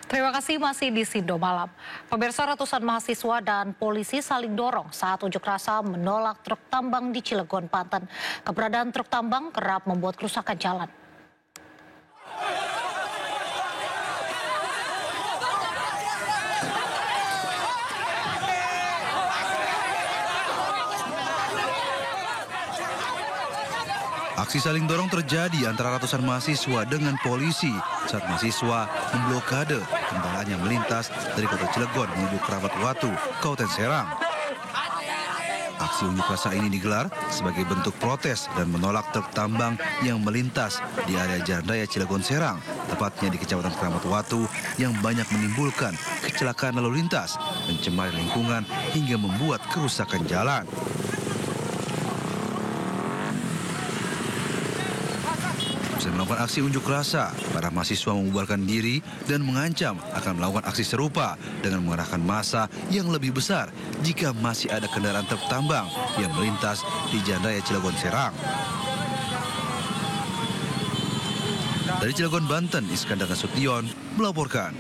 Terima kasih masih di Sindo Malam. Pemirsa, ratusan mahasiswa dan polisi saling dorong saat unjuk rasa menolak truk tambang di Cilegon, Banten. Keberadaan truk tambang kerap membuat kerusakan jalan. Aksi saling dorong terjadi antara ratusan mahasiswa dengan polisi saat mahasiswa memblokade kendaraan yang melintas dari kota Cilegon menuju Keramat Watu, Kabupaten Serang. Aksi unjuk rasa ini digelar sebagai bentuk protes dan menolak truk tambang yang melintas di area Jalan Raya Cilegon Serang, tepatnya di Kecamatan Keramat Watu yang banyak menimbulkan kecelakaan lalu lintas, mencemari lingkungan hingga membuat kerusakan jalan. Setelah melakukan aksi unjuk rasa, para mahasiswa membubarkan diri dan mengancam akan melakukan aksi serupa dengan mengerahkan massa yang lebih besar jika masih ada kendaraan truk tambang yang melintas di Jalan Raya Cilegon Serang. Dari Cilegon, Banten, Iskandar Nasution melaporkan.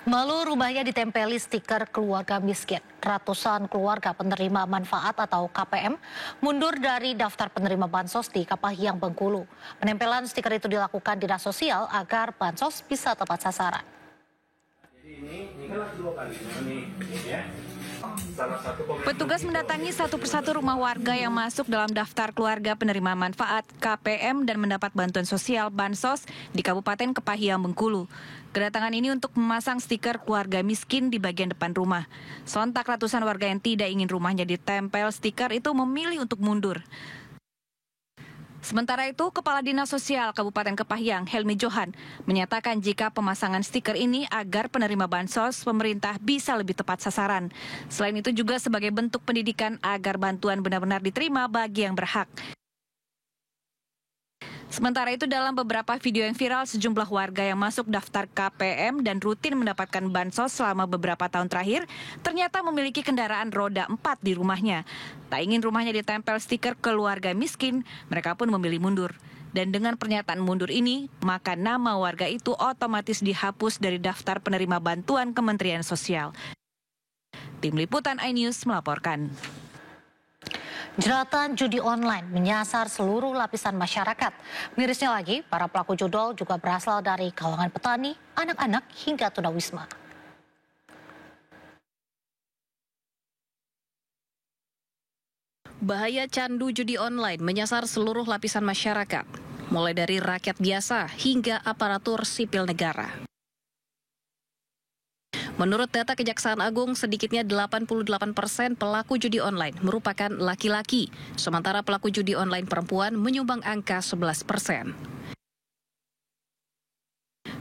Malu rumahnya ditempeli stiker keluarga miskin. Ratusan keluarga penerima manfaat atau KPM mundur dari daftar penerima bansos di Kapahiang, Bengkulu. Penempelan stiker itu dilakukan Dinas Sosial agar bansos bisa tepat sasaran. Petugas mendatangi satu persatu rumah warga yang masuk dalam daftar keluarga penerima manfaat KPM dan mendapat bantuan sosial bansos di Kabupaten Kapahiang, Bengkulu. Kedatangan ini untuk memasang stiker keluarga miskin di bagian depan rumah. Sontak ratusan warga yang tidak ingin rumahnya ditempel stiker itu memilih untuk mundur. Sementara itu, Kepala Dinas Sosial Kabupaten Kapahiang, Helmi Johan, menyatakan jika pemasangan stiker ini agar penerima bansos pemerintah bisa lebih tepat sasaran. Selain itu juga sebagai bentuk pendidikan agar bantuan benar-benar diterima bagi yang berhak. Sementara itu, dalam beberapa video yang viral, sejumlah warga yang masuk daftar KPM dan rutin mendapatkan bansos selama beberapa tahun terakhir ternyata memiliki kendaraan roda 4 di rumahnya. Tak ingin rumahnya ditempel stiker keluarga miskin, mereka pun memilih mundur. Dan dengan pernyataan mundur ini, maka nama warga itu otomatis dihapus dari daftar penerima bantuan Kementerian Sosial. Tim Liputan iNews melaporkan. Jeratan judi online menyasar seluruh lapisan masyarakat. Mirisnya lagi, para pelaku judol juga berasal dari kalangan petani, anak-anak hingga tunawisma. Bahaya candu judi online menyasar seluruh lapisan masyarakat, mulai dari rakyat biasa hingga aparatur sipil negara. Menurut data Kejaksaan Agung, sedikitnya 88% pelaku judi online merupakan laki-laki, sementara pelaku judi online perempuan menyumbang angka 11%.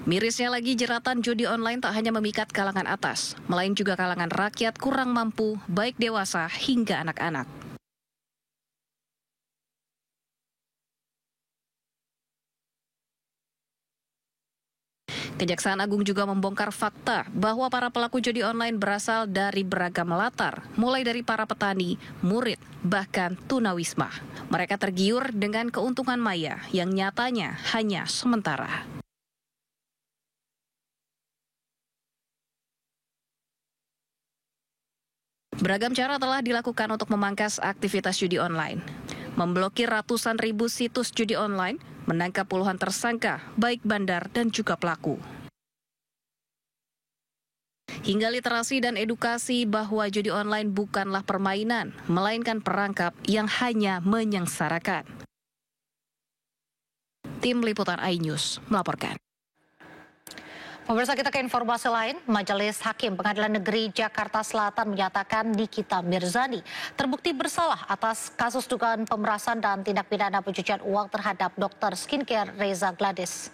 Mirisnya lagi, jeratan judi online tak hanya memikat kalangan atas, melainkan juga kalangan rakyat kurang mampu, baik dewasa hingga anak-anak. Kejaksaan Agung juga membongkar fakta bahwa para pelaku judi online berasal dari beragam latar, mulai dari para petani, murid, bahkan tunawisma. Mereka tergiur dengan keuntungan maya yang nyatanya hanya sementara. Beragam cara telah dilakukan untuk memangkas aktivitas judi online. Memblokir ratusan ribu situs judi online, menangkap puluhan tersangka, baik bandar dan juga pelaku. Hingga literasi dan edukasi bahwa judi online bukanlah permainan, melainkan perangkap yang hanya menyengsarakan. Tim Liputan iNews melaporkan. Pemirsa, kita ke informasi lain. Majelis Hakim Pengadilan Negeri Jakarta Selatan menyatakan Nikita Mirzani terbukti bersalah atas kasus dugaan pemerasan dan tindak pidana pencucian uang terhadap dokter skincare Reza Gladys.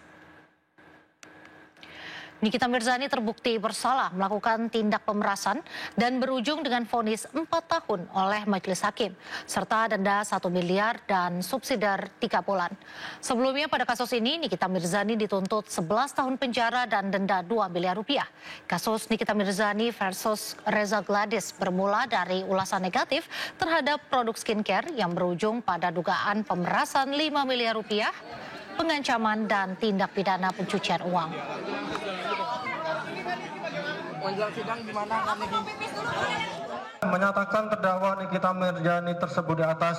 Nikita Mirzani terbukti bersalah melakukan tindak pemerasan dan berujung dengan vonis 4 tahun oleh Majelis Hakim, serta denda 1 miliar dan subsidiar 3 bulan. Sebelumnya pada kasus ini, Nikita Mirzani dituntut 11 tahun penjara dan denda 2 miliar rupiah. Kasus Nikita Mirzani versus Reza Gladys bermula dari ulasan negatif terhadap produk skincare yang berujung pada dugaan pemerasan 5 miliar rupiah pengancaman dan tindak pidana pencucian uang. Menyatakan terdakwa Nikita Mirzani tersebut di atas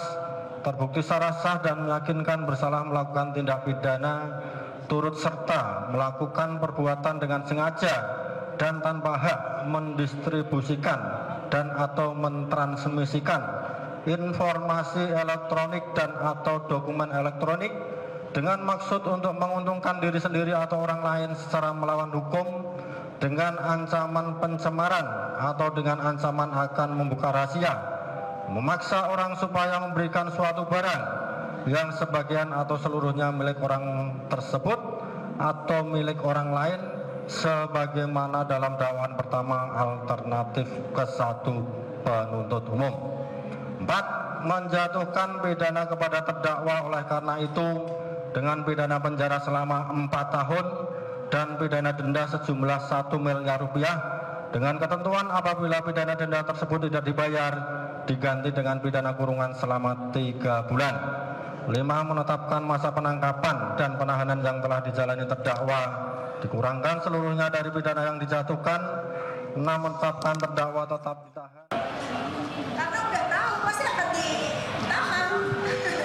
terbukti secara sah dan meyakinkan bersalah melakukan tindak pidana turut serta melakukan perbuatan dengan sengaja dan tanpa hak mendistribusikan dan atau mentransmisikan informasi elektronik dan atau dokumen elektronik dengan maksud untuk menguntungkan diri sendiri atau orang lain secara melawan hukum dengan ancaman pencemaran atau dengan ancaman akan membuka rahasia, memaksa orang supaya memberikan suatu barang yang sebagian atau seluruhnya milik orang tersebut atau milik orang lain sebagaimana dalam dakwaan pertama alternatif ke-1 penuntut umum. 4. Menjatuhkan pidana kepada terdakwa oleh karena itu dengan pidana penjara selama 4 tahun dan pidana denda sejumlah 1 miliar rupiah dengan ketentuan apabila pidana denda tersebut tidak dibayar diganti dengan pidana kurungan selama 3 bulan. 5. Menetapkan masa penangkapan dan penahanan yang telah dijalani terdakwa dikurangkan seluruhnya dari pidana yang dijatuhkan. 6. Menetapkan terdakwa tetap ditahan. Karena udah tahu pasti akan ditahan.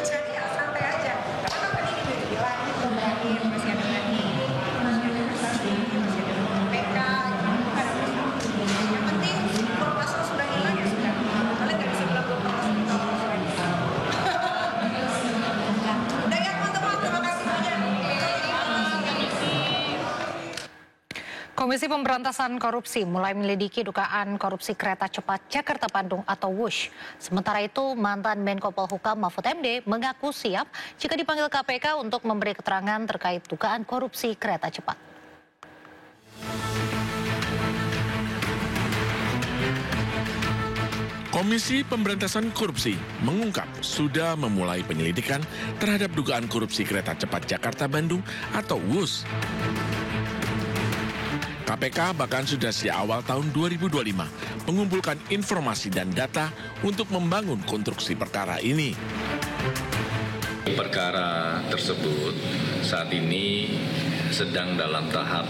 Jadi ya santai aja. Karena tadi udah dibilang itu berani masih ada lagi. PK yang penting kalau pasal sudah hilang ya sudah. Kalian nggak bisa bilang belum pernah udah ya teman-teman, terima kasih banyak. Komisi Pemberantasan Korupsi mulai menyelidiki dugaan korupsi kereta cepat Jakarta-Bandung atau WUSH. Sementara itu, mantan Menko Polhukam Mahfud MD mengaku siap jika dipanggil KPK untuk memberi keterangan terkait dugaan korupsi kereta cepat. Komisi Pemberantasan Korupsi mengungkap sudah memulai penyelidikan terhadap dugaan korupsi kereta cepat Jakarta-Bandung atau WUSH. KPK bahkan sudah sejak awal tahun 2025 mengumpulkan informasi dan data untuk membangun konstruksi perkara ini. Perkara tersebut saat ini sedang dalam tahap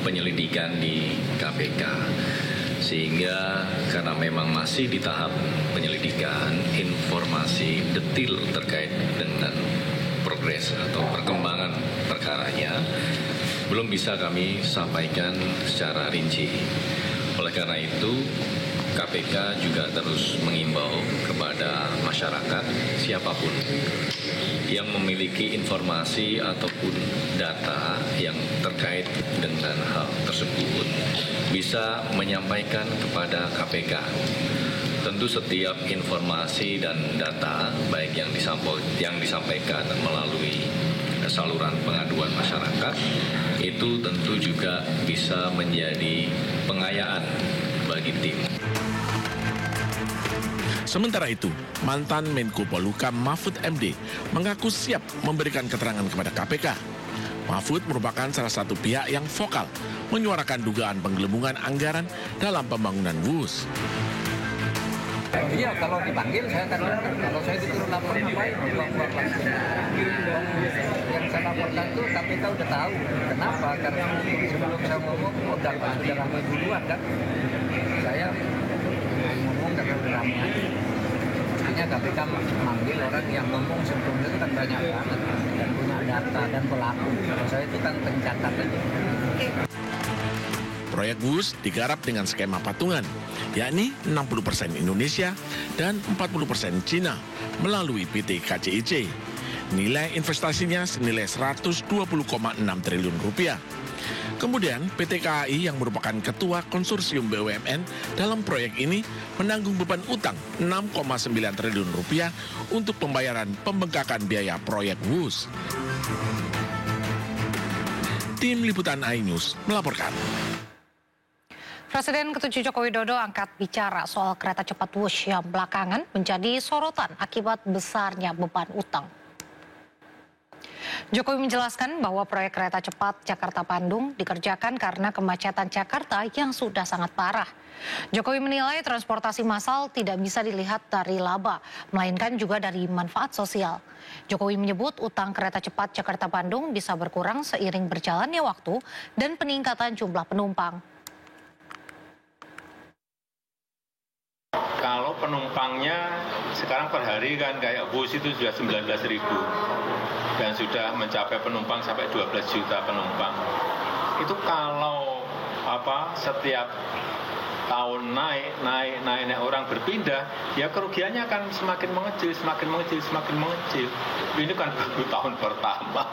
penyelidikan di KPK. Sehingga karena memang masih di tahap penyelidikan, informasi detail terkait dengan progres atau perkembangan perkaranya belum bisa kami sampaikan secara rinci. Oleh karena itu, KPK juga terus mengimbau kepada masyarakat siapapun yang memiliki informasi ataupun data yang terkait dengan hal tersebut bisa menyampaikan kepada KPK. Tentu setiap informasi dan data baik yang disampaikan melalui saluran pengaduan masyarakat itu tentu juga bisa menjadi pengayaan bagi tim. Sementara itu, mantan Menko Polhukam Mahfud MD mengaku siap memberikan keterangan kepada KPK. Mahfud merupakan salah satu pihak yang vokal menyuarakan dugaan penggelembungan anggaran dalam pembangunan WUSH. Iya, kalau dipanggil saya akan laporkan. Kalau saya disuruh lapor ngapain? Yang saya laporkan itu KPK udah tahu. Kenapa? Karena sebelum saya ngomong sudah ramai duluan kan. Saya ngomong karena udah ramai aja. Hanya KPK manggil orang yang ngomong sebelumnya itu kan banyak banget. Dan punya data dan pelaku. Kalau saya itu kan pencatat aja. Proyek WUSH digarap dengan skema patungan, yakni 60% Indonesia dan 40% Cina melalui PT KCIC. Nilai investasinya senilai 120,6 triliun rupiah. Kemudian PT KAI yang merupakan ketua konsorsium BUMN dalam proyek ini menanggung beban utang 6,9 triliun rupiah untuk pembayaran pembengkakan biaya proyek WUSH. Tim Liputan iNews melaporkan. Presiden ke-7 Joko Widodo angkat bicara soal kereta cepat WUSH yang belakangan menjadi sorotan akibat besarnya beban utang. Jokowi menjelaskan bahwa proyek kereta cepat Jakarta-Bandung dikerjakan karena kemacetan Jakarta yang sudah sangat parah. Jokowi menilai transportasi massal tidak bisa dilihat dari laba, melainkan juga dari manfaat sosial. Jokowi menyebut utang kereta cepat Jakarta-Bandung bisa berkurang seiring berjalannya waktu dan peningkatan jumlah penumpang. Kalau penumpangnya sekarang per hari kan kayak bus itu sudah 19.000 dan sudah mencapai penumpang sampai 12 juta penumpang. Itu kalau setiap tahun naik orang berpindah, ya kerugiannya akan semakin mengecil. Ini kan baru tahun pertama.